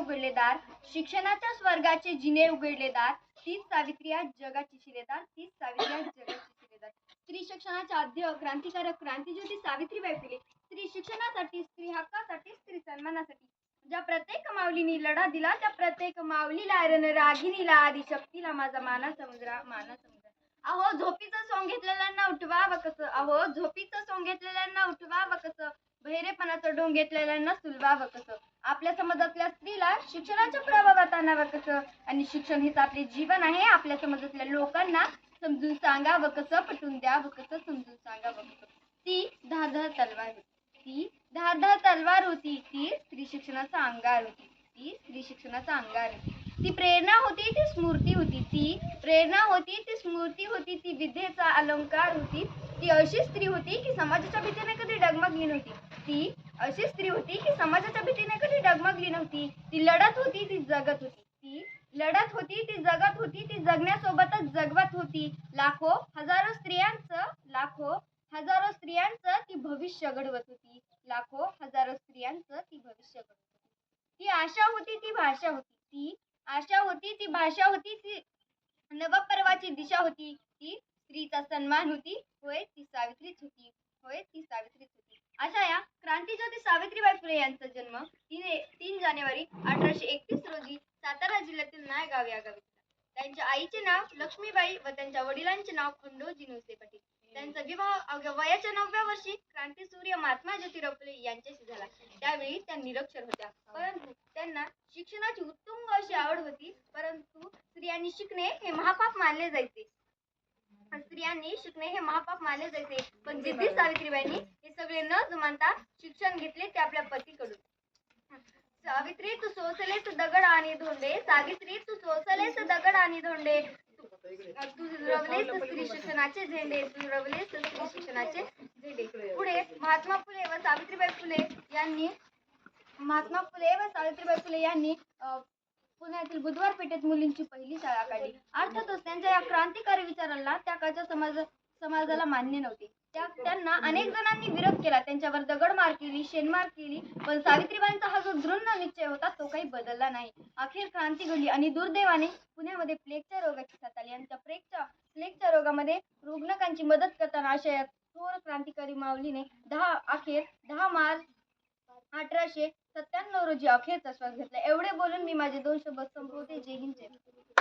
उघडले दार, शिक्षणाच्या स्वर्गाचे जिने उघडले दार, तीच सावित्री आज जगाची शिलेदार, तीच सावित्री आज जगाची शिलेदार. स्त्री शिक्षणाच्या आद्य क्रांतिकारक क्रांतिज्योती सावित्रीबाई फुले. स्त्री शिक्षणासाठी, स्त्री हक्कासाठी, स्त्री सन्मानासाठी ज्या प्रत्येक माऊलीनी लढा दिला, त्या प्रत्येक माऊलीला रागिणीला आदिशक्तीला माझा माना समुद्रा, माना समुद्रा. अहो झोपीचं सोंग घेतलेल्यांना उठवावं कसं, अहो झोपीचं सोंग घेतलेल्यांना उठवावं कसं, बहिरेपणाचं डोंग घेतलेल्यांना सुलवावं कसं, आपल्या समाजातल्या स्त्रीला शिक्षणाच्या प्रभावात आणावं कसं, आणि शिक्षण हेच आपले जीवन आहे आपल्या समाजातल्या लोकांना समजून सांगावं कसं, पटवून द्यावं कसं, समजून सांगावं कसं. ती धारदार तलवार होती, ती धारदार तलवार होती, ती स्त्री शिक्षणाचा अंगार होती, ती स्त्री शिक्षणाचा अंगार होती. ती प्रेरणा होती, ती स्फूर्ती होती, ती प्रेरणा होती, ती स्फूर्ती होती, ती विद्येचा अलंकार होती. ती अशी स्त्री होती की समाजाच्या भीतीने कधी डगमगली नव्हती, ती अशी स्त्री होती की समाजाच्या भीतीने कधी डगमगली नव्हती. ती लढत होती, ती जगत होती, ती लढत होती, ती जगत होती, ती जगण्यासोबतच जगवत होती. लाखो हजारो स्त्रियांचं ती भविष्य घडवत होती, लाखो हजारो स्त्रियांचं ती भविष्य घडवत होती. ती आशा होती, ती भाषा होती, ती आशा होती, ती भाषा होती, ती नवपर्वाची दिशा होती, ती स्त्रीचा सन्मान होती. होय ती सावित्रीच होती, होय ती सावित्रीच होती. अशा या क्रांतिज्योती सावित्रीबाई फुले यांचा जन्म 3 जानेवारी 1831 रोजी सातारा जिल्ह्यातील नायगाव या गावी. त्यांच्या आईचे नाव लक्ष्मीबाई व त्यांच्या वडिलांचे नाव खंडोजी नवसे पाटील. त्यांचा विवाह वयाच्या 9व्या वर्षी क्रांतीसूर्य महात्मा ज्योतिराव फुले यांच्याशी झाला. त्यावेळी त्या निरक्षर होत्या, परंतु त्यांना शिक्षणाची उत्तुंग अशी आवड होती. परंतु स्त्रियांनी शिकणे हे महापाप मानले जायचे, स्त्रियांनी शिकणे हे महापाप मानले जायचे. पण जिद्दी सावित्रीबाईंनी हे सगळे न जुमानता शिक्षण घेतले ते आपल्या पतीकडून. सावित्री तू सोसलेस दगड आणि धोंडे, सावित्री तू सोसलेस दगड आणि धोंडे, तू रवलेस स्त्री शिक्षणाचे झेंडे, तू रवलेस स्त्री शिक्षणाचे झेंडे. पुढे महात्मा फुले व सावित्रीबाई फुले यांनी पुण्यातील बुधवार पेठेत मुलींची पहिली शाळा काढली. अर्थातच त्यांच्या या क्रांतिकारी विचाराला त्या काळच्या समाजाला मान्य नव्हते. त्यांना अनेक जणांनी विरोध केला, त्यांच्यावर दगडमार केली, शेणमार केली, पण सावित्रीबाईंचा हा जो दृढ निश्चय होता तो काही बदलला नाही. अखेर क्रांती घडली आणि दुर्दैवाने पुण्यामध्ये प्लेगच्या रोगाची साथ आली. आणि त्या प्लेगच्या रोगामध्ये रुग्णकांची मदत करताना अशा या थोर क्रांतिकारी माऊलीने 10 मार्च 1897 रोजी अखेरचा श्वास घेतला. एवढे बोलून मी माझे 2 शब्द संपवते. जय हिंद, जय भारत.